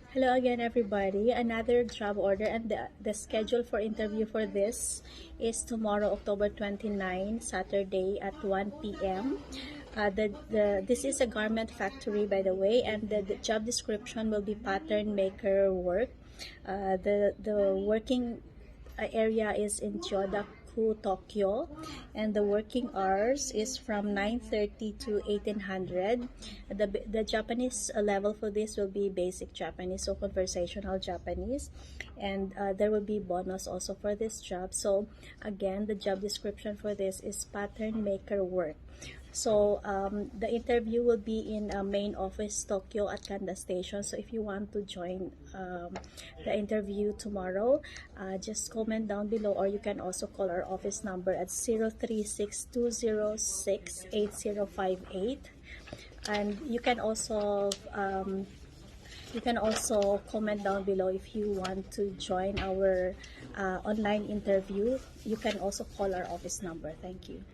Hello again, everybody. Another job order, and the schedule for interview for this is tomorrow, October 29, Saturday at 1 p.m. This is a garment factory, by the way, and the job description will be pattern maker work. The working area is in Chiyoda-ku, Tokyo, and the working hours is from 9:30 to 1800. The Japanese level for this will be basic Japanese, so conversational Japanese, and there will be bonus also for this job. So again, the job description for this is pattern maker work. So the interview will be in main office Tokyo at Kanda Station. So if you want to join the interview tomorrow, just comment down below, or you can also call our office number at 0362068058. And you can also comment down below if you want to join our online interview. You can also call our office number. Thank you.